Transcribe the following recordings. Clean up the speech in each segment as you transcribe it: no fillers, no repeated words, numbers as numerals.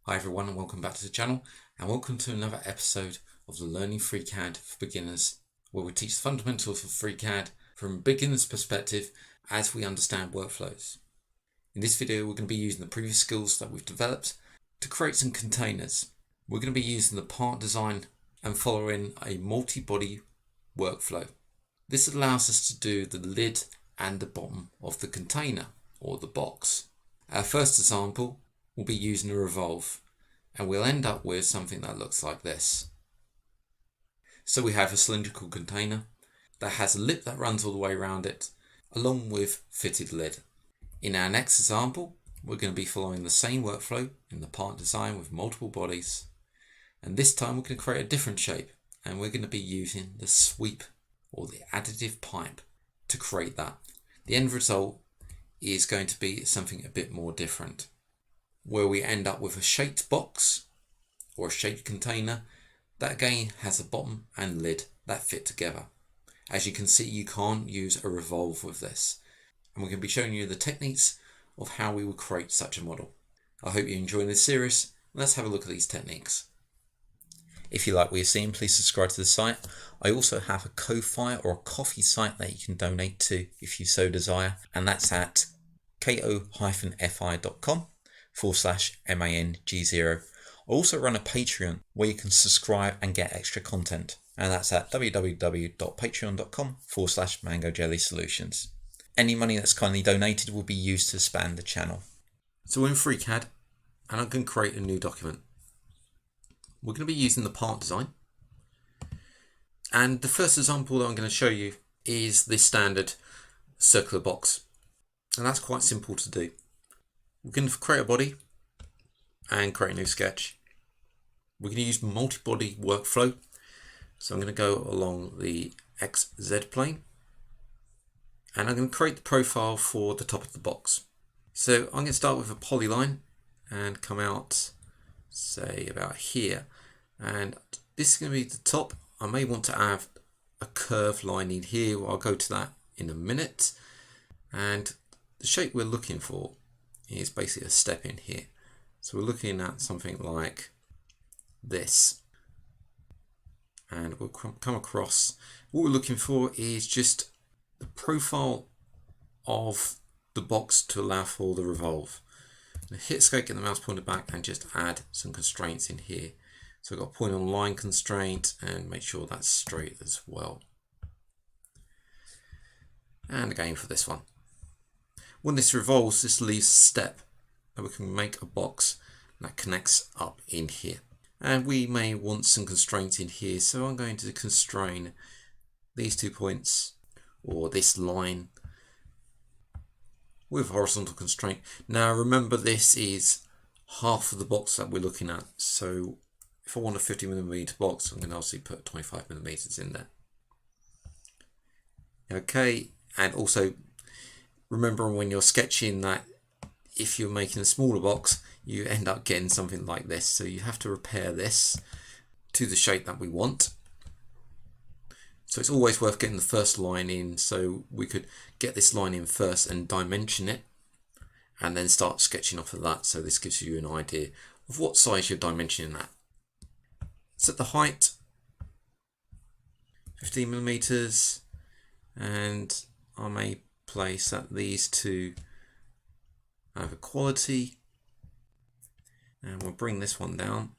Hi everyone and welcome back to the channel, and welcome to another episode of the Learning FreeCAD for Beginners, where we teach the fundamentals of FreeCAD from a beginner's perspective as we understand workflows. In this video we're going to be using the previous skills that we've developed to create some containers. We're going to be using the part design and following a multi-body workflow. This allows us to do the lid and the bottom of the container or the box. Our first example we'll be using a revolve, and we'll end up with something that looks like this. So we have a cylindrical container that has a lip that runs all the way around it, along with fitted lid. In our next example, we're going to be following the same workflow in the part design with multiple bodies, and this time we're going to create a different shape, and we're going to be using the sweep or the additive pipe to create that. The end result is going to be something a bit more different, where we end up with a shaped box or a shaped container that again has a bottom and lid that fit together. As you can see, you can't use a revolve with this, and we're going to be showing you the techniques of how we would create such a model. I hope you're enjoying this series. Let's have a look at these techniques. If you like what you're seeing, please subscribe to the site. I also have a Ko-Fi or a coffee site that you can donate to if you so desire, and that's at ko-fi.com/MANG0. I also run a Patreon where you can subscribe and get extra content, and that's at www.patreon.com/MangoJellySolutions. Any money that's kindly donated will be used to expand the channel. So we're in FreeCAD, and I'm going to create a new document. We're going to be using the part design, and the first example that I'm going to show you is this standard circular box, and that's quite simple to do. We're going to create a body and create a new sketch. We're going to use multi-body workflow, so I'm going to go along the XZ plane, and I'm going to create the profile for the top of the box. So I'm going to start with a polyline and come out, say, about here, and this is going to be the top. I may want to add a curved line in here. I'll go to that in a minute, and the shape we're looking for is basically a step in here. So we're looking at something like this, and we'll come across. What we're looking for is just the profile of the box to allow for the revolve. Hit escape, get the mouse pointer back, and just add some constraints in here. So I've got a point on line constraint, and make sure that's straight as well. And again for this one. When this revolves, this leaves a step that we can make a box that connects up in here. And we may want some constraints in here, so I'm going to constrain these 2 points or this line with horizontal constraint. Now remember, this is half of the box that we're looking at, so if I want a 50mm box, I'm going to obviously put 25mm in there. Okay, and also remember when you're sketching that if you're making a smaller box, you end up getting something like this. So you have to repair this to the shape that we want. So it's always worth getting the first line in. So we could get this line in first and dimension it, and then start sketching off of that. So this gives you an idea of what size you're dimensioning that. Set the height 15mm, and I may place that these two have equality, and we'll bring this one down,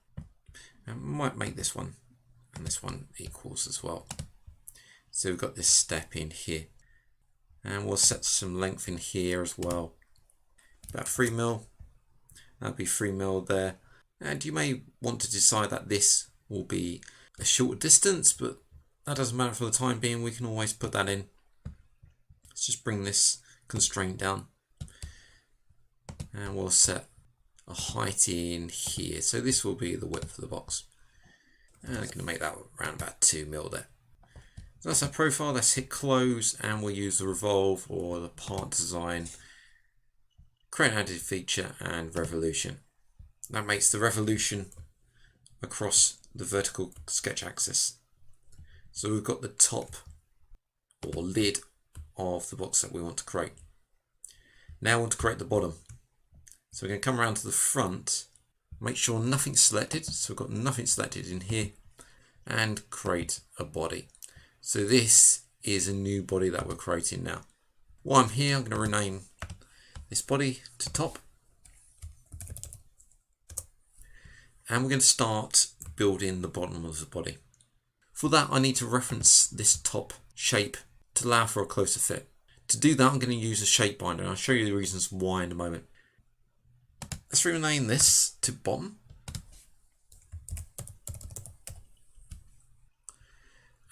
and we might make this one and this one equals as well. So we've got this step in here, and we'll set some length in here as well, about 3mm. That'll be 3mm there, and you may want to decide that this will be a shorter distance, but that doesn't matter for the time being. We can always put that in. Let's just bring this constraint down, and we'll set a height in here. So this will be the width of the box, and I'm going to make that around about 2mm there. So that's our profile. Let's hit close, and we'll use the revolve or the part design, create an added feature, and revolution. That makes the revolution across the vertical sketch axis. So we've got the top or lid of the box that we want to create. Now we want to create the bottom. So we're going to come around to the front Make sure nothing's selected. So we've got nothing selected in here, and create a body. So this is a new body that we're creating now. While I'm here, I'm going to rename this body to top. And we're going to start building the bottom of the body. For that, I need to reference this top shape to allow for a closer fit. To do that, I'm going to use a shape binder, and I'll show you the reasons why in a moment. Let's rename this to bottom.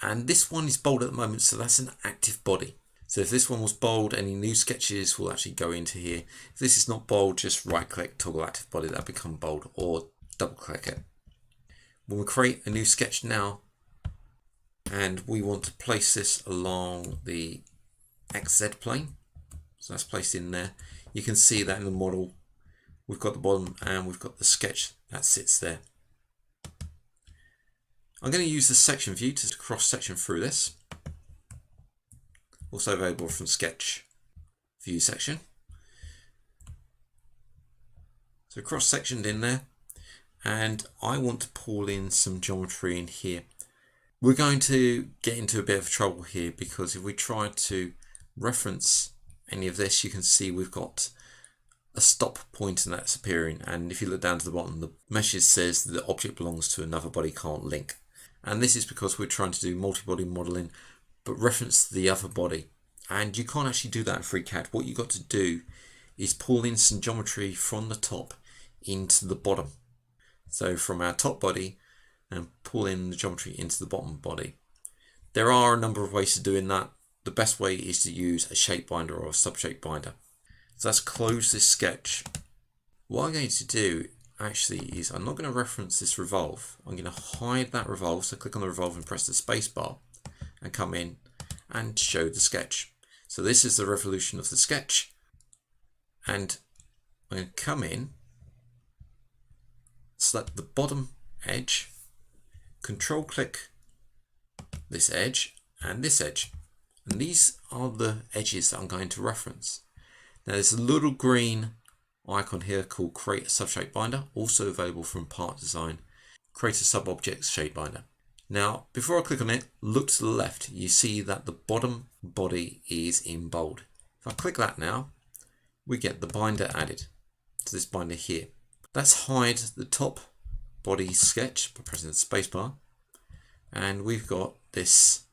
And this one is bold at the moment, so that's an active body. So if this one was bold, any new sketches will actually go into here. If this is not bold, just right click, toggle active body, that'll become bold, or double click it. When we create a new sketch now, and we want to place this along the XZ plane, so that's placed in there. You can see that in the model, we've got the bottom and we've got the sketch that sits there. I'm going to use the section view to cross section through this. Also available from sketch view section. So cross sectioned in there, and I want to pull in some geometry in here. We're going to get into a bit of trouble here, because if we try to reference any of this, you can see we've got a stop point and that's appearing, and if you look down to the bottom, the message says that the object belongs to another body, can't link. And this is because we're trying to do multi-body modeling but reference the other body, and you can't actually do that in FreeCAD. What you got to do is pull in some geometry from the top into the bottom. So from our top body, and pull in the geometry into the bottom body. There are a number of ways of doing that. The best way is to use a shape binder or a subshape binder. So let's close this sketch. What I'm going to do actually is I'm not going to reference this revolve. I'm going to hide that revolve. So click on the revolve and press the space bar and come in and show the sketch. So this is the revolution of the sketch. And I'm going to come in, select the bottom edge, control click this edge and this edge. And these are the edges that I'm going to reference. Now there's a little green icon here called Create a Subshape Binder, also available from Part Design. Create a Sub-Objects Shape Binder. Now, before I click on it, look to the left. You see that the bottom body is in bold. If I click that now, we get the binder added to this binder here. Let's hide the top body sketch by pressing the spacebar, and we've got this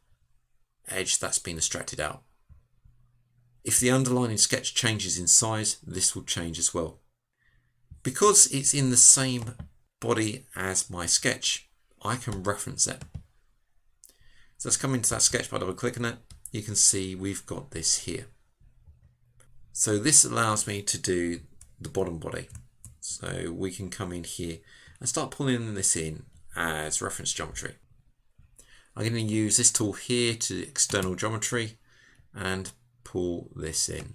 edge that's been extracted out. If the underlying sketch changes in size, this will change as well. Because it's in the same body as my sketch, I can reference it. So let's come into that sketch by double clicking it. You can see we've got this here. So this allows me to do the bottom body. So we can come in here and start pulling this in as reference geometry. I'm going to use this tool here to external geometry and pull this in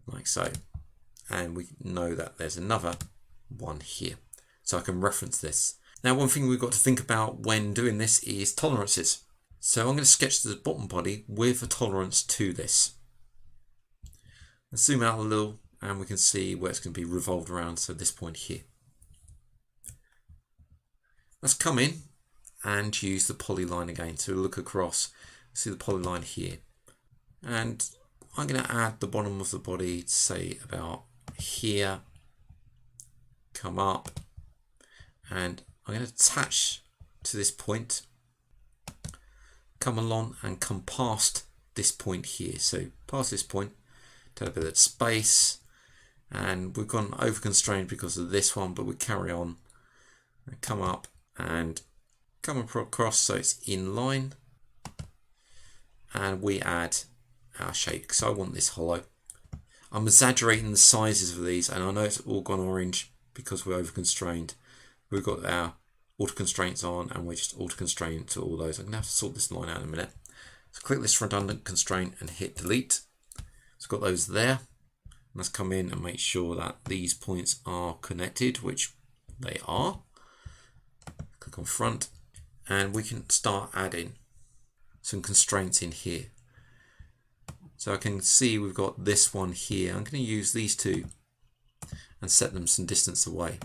like so, and we know that there's another one here, so I can reference this. Now one thing we've got to think about when doing this is tolerances. So I'm going to sketch the bottom body with a tolerance to this. Let's zoom out a little and we can see where it's going to be revolved around, so this point here. Let's come in and use the polyline again to look across. See the polyline here. And I'm going to add the bottom of the body, say about here, come up, and I'm going to attach to this point, come along and come past this point here. So past this point, take a bit of space, and we've gone over constrained because of this one, but we carry on and come up and come across so it's in line, and we add our shape because I want this hollow. I'm exaggerating the sizes of these, and I know it's all gone orange because we're over constrained. We've got our auto constraints on and we're just auto constrained to all those. I'm going to have to sort this line out in a minute. So click this redundant constraint and hit delete. So got those there. Let's come in and make sure that these points are connected, which they are. Click on front and we can start adding some constraints in here. So I can see we've got this one here. I'm going to use these two and set them some distance away.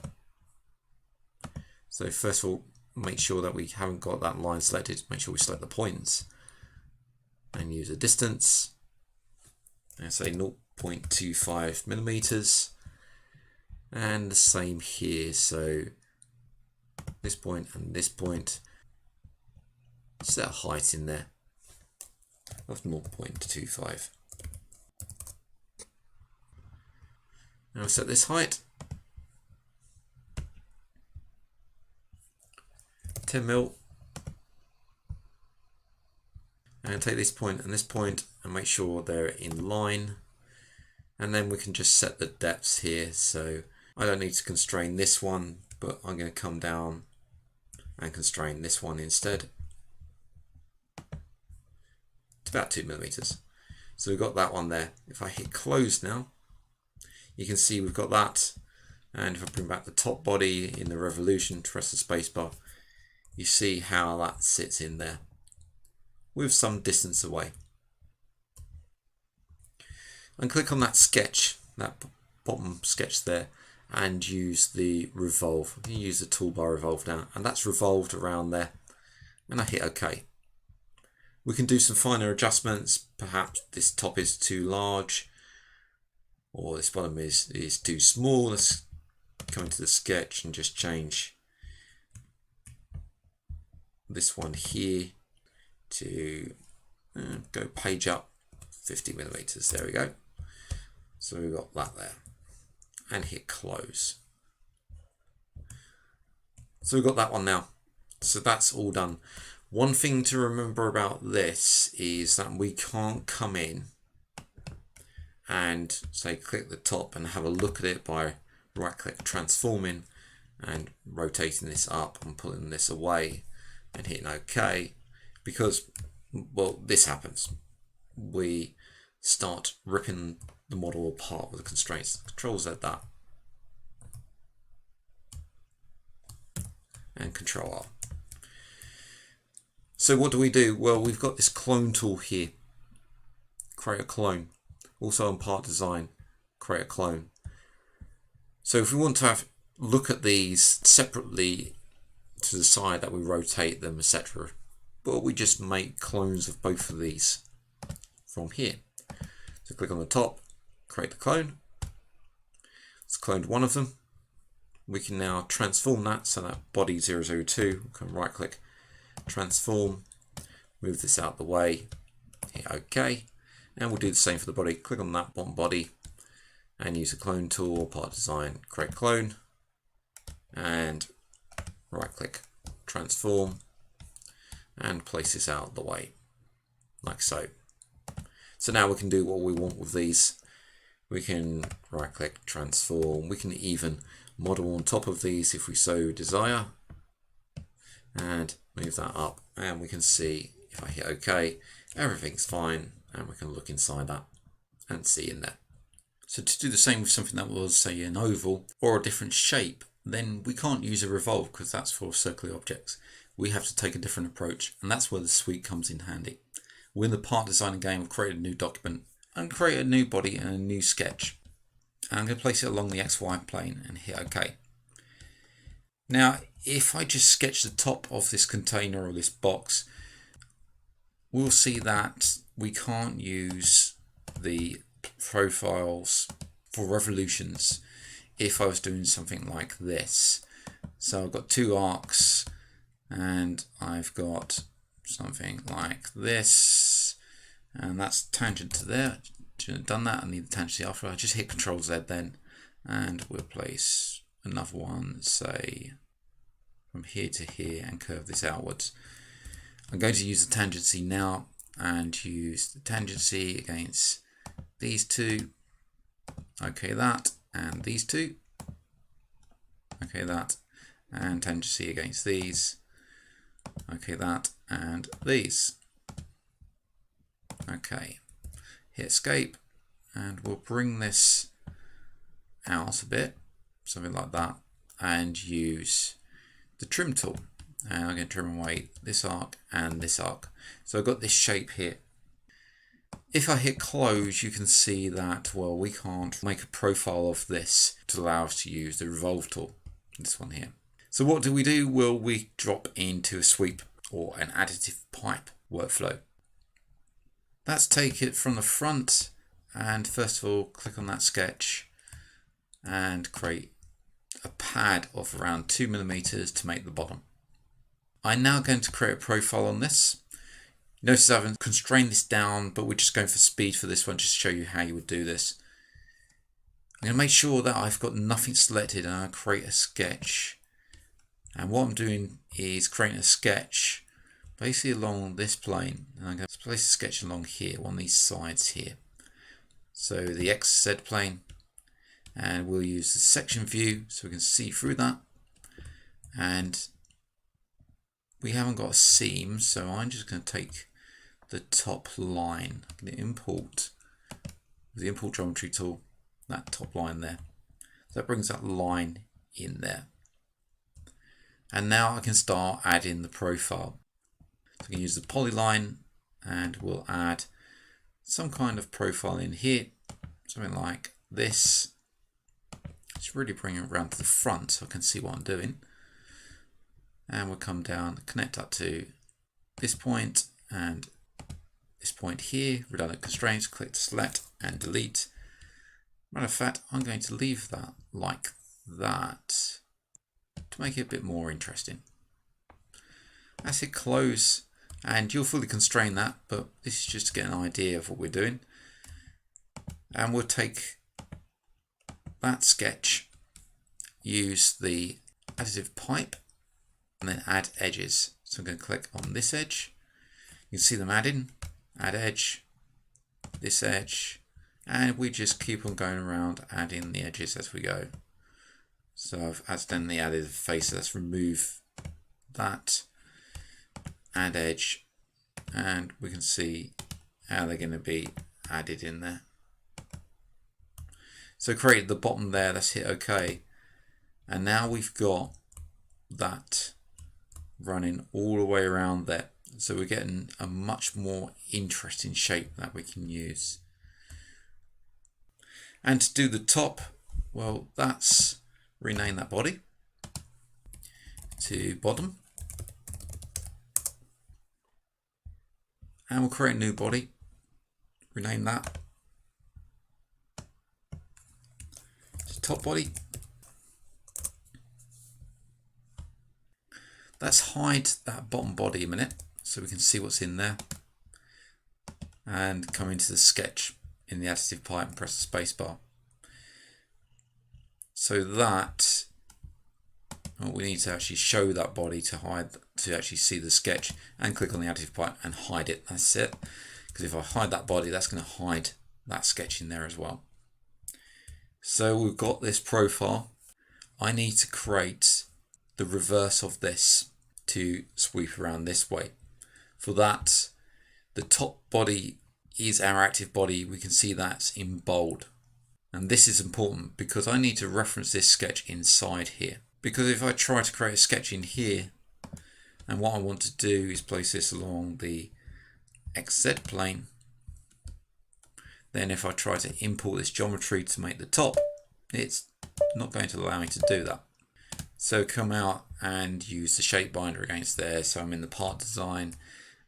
So first of all, make sure that we haven't got that line selected. Make sure we select the points and use a distance and say 0.25 millimeters, and the same here. So this point and this point, set a height in there of 0.25. Now I'll set this height 10 mil, and take this point and this point and make sure they're in line, and then we can just set the depths here. So I don't need to constrain this one, but I'm going to come down and constrain this one instead to about 2 millimeters. So we've got that one there. If I hit close now, you can see we've got that, and if I bring back the top body in the revolution, press the spacebar, you see how that sits in there with some distance away. And click on that sketch, that bottom sketch there, and use the revolve. You use the toolbar revolve now, and that's revolved around there, and I hit OK. We can do some finer adjustments. Perhaps this top is too large, or this bottom is too small. Let's come into the sketch and just change this one here to go page up 50 millimeters. There we go. So we've got that there, and hit close. So we've got that one now. So that's all done. One thing to remember about this is that we can't come in and say click the top and have a look at it by right click transforming and rotating this up and pulling this away and hitting OK, because, well, this happens. We start ripping the model apart with the constraints. Control Z that and Control R. So what do we do? Well, we've got this clone tool here. Create a clone. Also on part design, create a clone. So if we want to have look at these separately to the side that we rotate them, etc., but we just make clones of both of these from here. So click on the top, create the clone. It's cloned one of them. We can now transform that, so that body 002, we can right click, transform, move this out the way, hit OK, and we'll do the same for the body. Click on that bottom body and use the clone tool, part design, create clone, and right click, transform, and place this out the way, like so. So now we can do what we want with these. We can right click, transform, we can even model on top of these if we so desire, and move that up, and we can see if I hit OK, everything's fine, and we can look inside that and see in there. So to do the same with something that was, say, an oval or a different shape, then we can't use a revolve because that's for circular objects. We have to take a different approach, and that's where the suite comes in handy. We're in the part design game. We've created a new document and create a new body and a new sketch. And I'm going to place it along the XY plane and hit OK. Now, if I just sketch the top of this container or this box, we'll see that we can't use the profiles for revolutions if I was doing something like this. So I've got two arcs and I've got something like this, and that's tangent to there. Shouldn't have done that. I need the tangent after. I just hit Control Z then, and we'll place another one, say from here to here, and curve this outwards. I'm going to use the tangency now and use the tangency against these two. Okay, that, and these two. Okay, that, and tangency against these. Okay, that, and these. Okay, hit escape, and we'll bring this out a bit, something like that, and use the trim tool. And I'm going to trim away this arc and this arc. So I've got this shape here. If I hit close, you can see that, well, we can't make a profile of this to allow us to use the revolve tool, this one here. So what do we do? Well, we drop into a sweep or an additive pipe workflow. Let's take it from the front, and first of all click on that sketch and create a pad of around 2 millimeters to make the bottom. I'm now going to create a profile on this. Notice I haven't constrained this down, but we're just going for speed for this one, just to show you how you would do this. I'm going to make sure that I've got nothing selected, and I'll create a sketch. And what I'm doing is creating a sketch basically along this plane, and I'm going to place a sketch along here, one of these sides here. So the XZ plane, and we'll use the section view so we can see through that. And we haven't got a seam, so I'm just going to take the top line. I'm going to import with the import geometry tool that top line there. So that brings that line in there. And now I can start adding the profile. So I can use the polyline, and we'll add some kind of profile in here, something like this. Just really bring it around to the front so I can see what I'm doing. And we'll come down, connect up to this point and this point here, redundant constraints, click to select and delete. Matter of fact, I'm going to leave that like that to make it a bit more interesting. That's it, close, and you'll fully constrain that, but this is just to get an idea of what we're doing. And we'll take that sketch, use the additive pipe, and then add edges. So I'm going to click on this edge. You can see them adding, add edge, this edge, and we just keep on going around adding the edges as we go. So I've accidentally added a face, so let's remove that, add edge, and we can see how they're going to be added in there. So created the bottom there, let's hit OK. And now we've got that running all the way around there. So we're getting a much more interesting shape that we can use. And to do the top, well, that's rename that body to bottom. And we'll create a new body, rename that to top body. Let's hide that bottom body a minute so we can see what's in there, and come into the sketch in the additive pipe and press the spacebar. So that we need to actually show that body to hide, to actually see the sketch, and click on the additive pipe and hide it. That's it. Because if I hide that body, that's going to hide that sketch in there as well. So we've got this profile. I need to create the reverse of this to sweep around this way. For that, the top body is our active body. We can see that's in bold. And this is important because I need to reference this sketch inside here. Because if I try to create a sketch in here, and what I want to do is place this along the XZ plane, then if I try to import this geometry to make the top, it's not going to allow me to do that. So come out and use the shape binder against there. So I'm in the part design,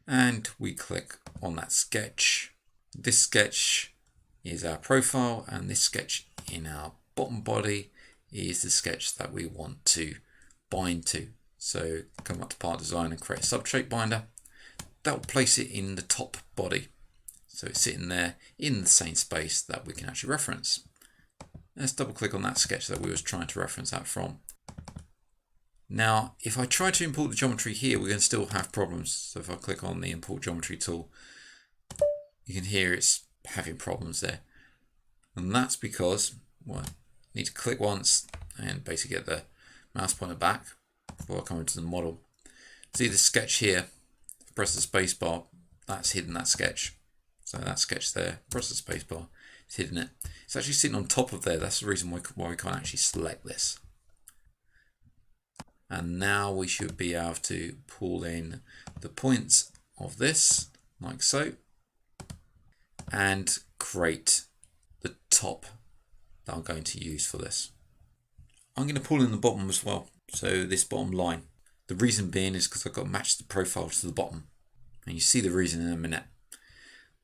and we click on that sketch. This sketch is our profile, and this sketch in our bottom body is the sketch that we want to bind to. So come up to part design and create a subshape binder. That will place it in the top body. So it's sitting there in the same space that we can actually reference. Let's double click on that sketch that we was trying to reference that from. Now, if I try to import the geometry here, we're going to still have problems. So if I click on the import geometry tool, you can hear it's having problems there. And that's because, well, I need to click once and basically get the mouse pointer back before I come into the model. See the sketch here, press the space bar, that's hidden that sketch. So that sketch there, press the space bar, it's hidden it. It's actually sitting on top of there. That's the reason why we can't actually select this. And now we should be able to pull in the points of this, like so, and create the top that I'm going to use for this. I'm going to pull in the bottom as well, So this bottom line. The reason being is because I've got to match the profile to the bottom. And you see the reason in a minute.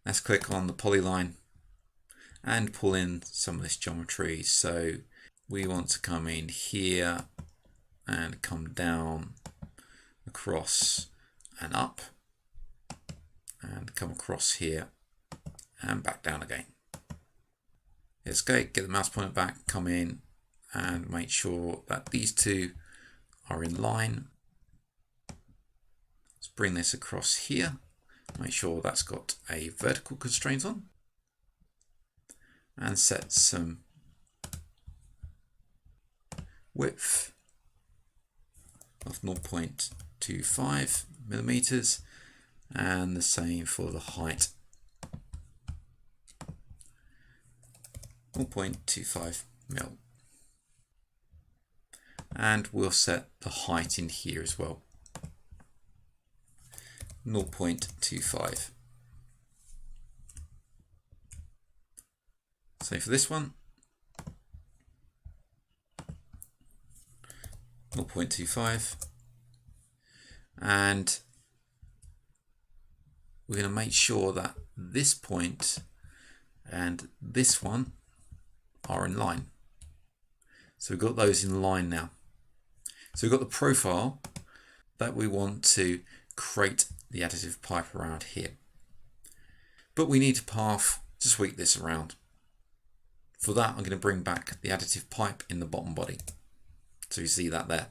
Let's click on the polyline and pull in some of this geometry. So we want to come in here and come down, across and up, and come across here and back down again. Let's go, get the mouse pointer back, come in and make sure that these two are in line. Let's bring this across here, make sure that's got a vertical constraint on, and set some width of 0.25 millimeters, and the same for the height, 0.25 mil. And we'll set the height in here as well, 0.25. So for this one, 0.25, and we're going to make sure that this point and this one are in line. So we've got those in line now. So we've got the profile that we want to create the additive pipe around here. But we need a path to sweep this around. For that, I'm going to bring back the additive pipe in the bottom body. So you see that there.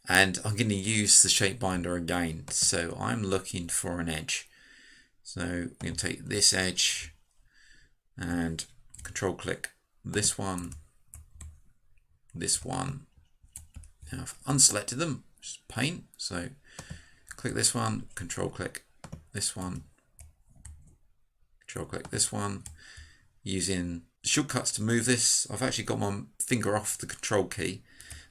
And I'm going to use the shape binder again. So I'm looking for an edge. So I'm going to take this edge and control click this one. Now I've unselected them, which is a pain. So click this one, control click this one, control click this one. Using shortcuts to move this, I've actually got my finger off the control key.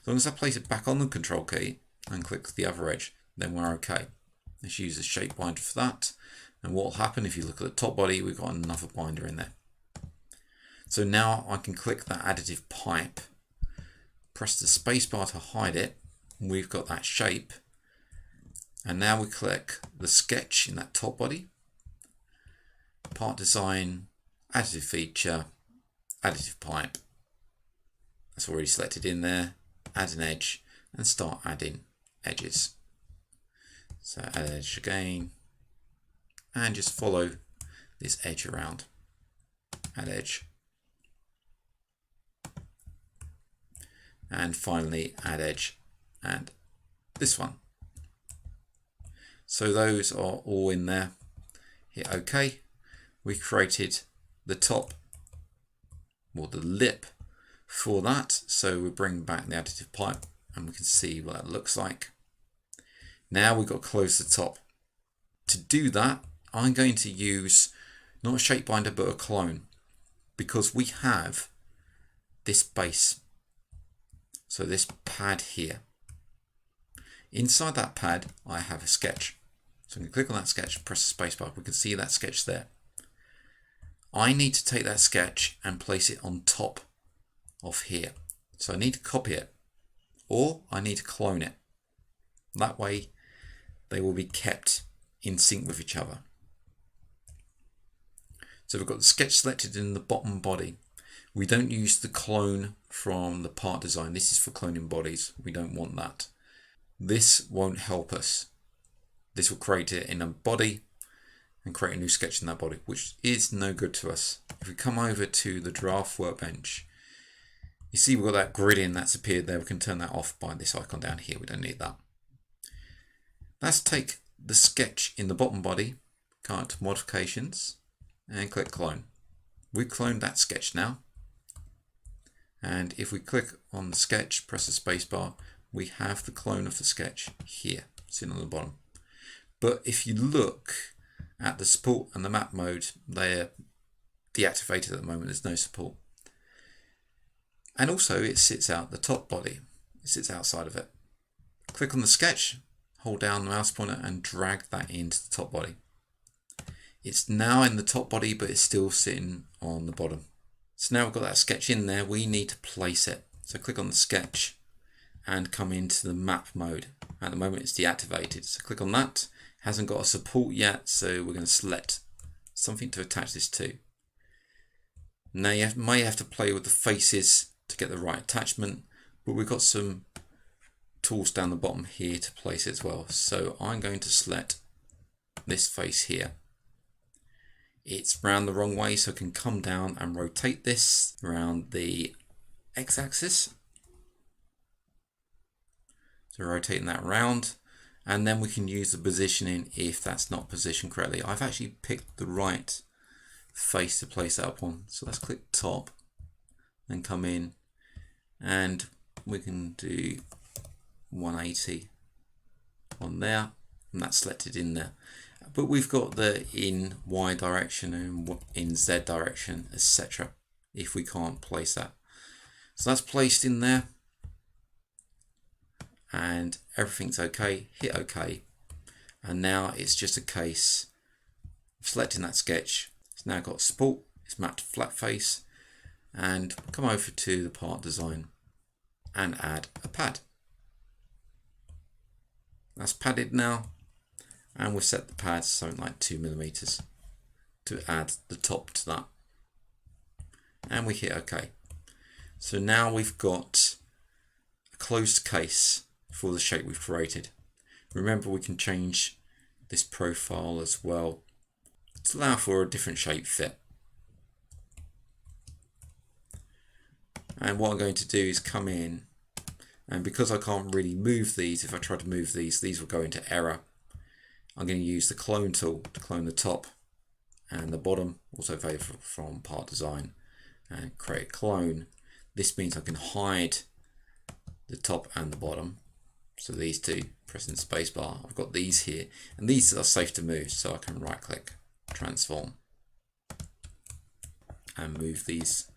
As long as I place it back on the control key and click the other edge, then we're okay. Let's use the shape binder for that. And what will happen if you look at the top body, we've got another binder in there. So now I can click that additive pipe, press the spacebar to hide it, and we've got that shape. And now we click the sketch in that top body, part design, additive feature, additive pipe. That's already selected in there. Add an edge and start adding edges. So add edge again and just follow this edge around. Add edge. And finally add edge and this one. So those are all in there. Hit OK. We created the top or the lip for that. So we bring back the additive pipe and we can see what that looks like. Now we've got to close the top. To do that, I'm going to use not a shape binder but a clone, because we have this base. So this pad here. Inside that pad, I have a sketch. So I'm going to click on that sketch, press the spacebar. We can see that sketch there. I need to take that sketch and place it on top of here. So I need to copy it, or I need to clone it. That way they will be kept in sync with each other. So we've got the sketch selected in the bottom body. We don't use the clone from the part design. This is for cloning bodies. We don't want that. This won't help us. This will create it in a body and create a new sketch in that body, which is no good to us. If we come over to the draft workbench, you see we've got that grid in that's appeared there. We can turn that off by this icon down here. We don't need that. Let's take the sketch in the bottom body, go to modifications and click clone. We've cloned that sketch now. And if we click on the sketch, press the spacebar, we have the clone of the sketch here, sitting on the bottom. But if you look at the support and the map mode, they're deactivated at the moment. There's no support. And also it sits out the top body. It sits outside of it. Click on the sketch, hold down the mouse pointer and drag that into the top body. It's now in the top body, but it's still sitting on the bottom. So now we've got that sketch in there, we need to place it. So click on the sketch and come into the map mode. At the moment it's deactivated, so click on that. It hasn't got a support yet, so we're going to select something to attach this to. Now you may have to play with the faces to get the right attachment, but we've got some tools down the bottom here to place it as well. So I'm going to select this face here. It's round the wrong way, so I can come down and rotate this around the x-axis. So rotating that round, and then we can use the positioning if that's not positioned correctly. I've actually picked the right face to place that up on. So let's click top and come in, and we can do 180 on there, and that's selected in there. But we've got the in Y direction and in Z direction, etc. if we can't place that. So that's placed in there, and everything's okay. Hit OK, and now it's just a case of selecting that sketch. It's now got support, it's mapped to flat face, and come over to the part design and add a pad. That's padded now, and we'll set the pad to something like 2mm to add the top to that, and we hit OK. So now we've got a closed case for the shape we've created. Remember, we can change this profile as well to allow for a different shape fit. And what I'm going to do is come in, and because I can't really move these, if I try to move these will go into error. I'm going to use the clone tool to clone the top and the bottom, also available from part design, and create a clone. This means I can hide the top and the bottom. So these two, pressing the space bar, I've got these here, and these are safe to move, so I can right click, transform, and move these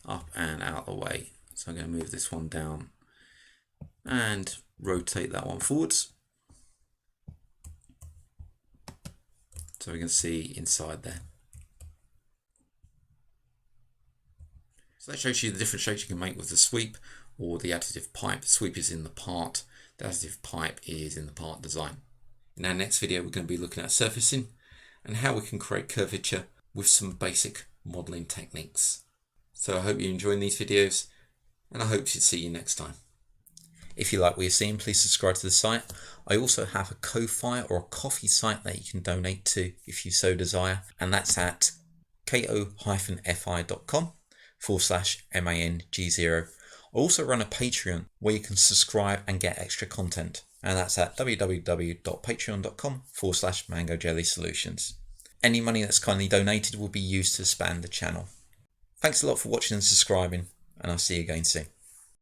up and out of the way. So I'm going to move this one down and rotate that one forwards, so we can see inside there. So that shows you the different shapes you can make with the sweep or the additive pipe. The sweep is in the part, the additive pipe is in the part design. In our next video, we're going to be looking at surfacing and how we can create curvature with some basic modeling techniques. So I hope you're enjoying these videos, and I hope to see you next time. If you like what you're seeing, please subscribe to the site. I also have a Ko-Fi or a coffee site that you can donate to if you so desire, and that's at ko-fi.com/MANG0. I also run a Patreon where you can subscribe and get extra content, and that's at www.patreon.com/MangoJellySolutions. Any money that's kindly donated will be used to expand the channel. Thanks a lot for watching and subscribing, and I'll see you again soon.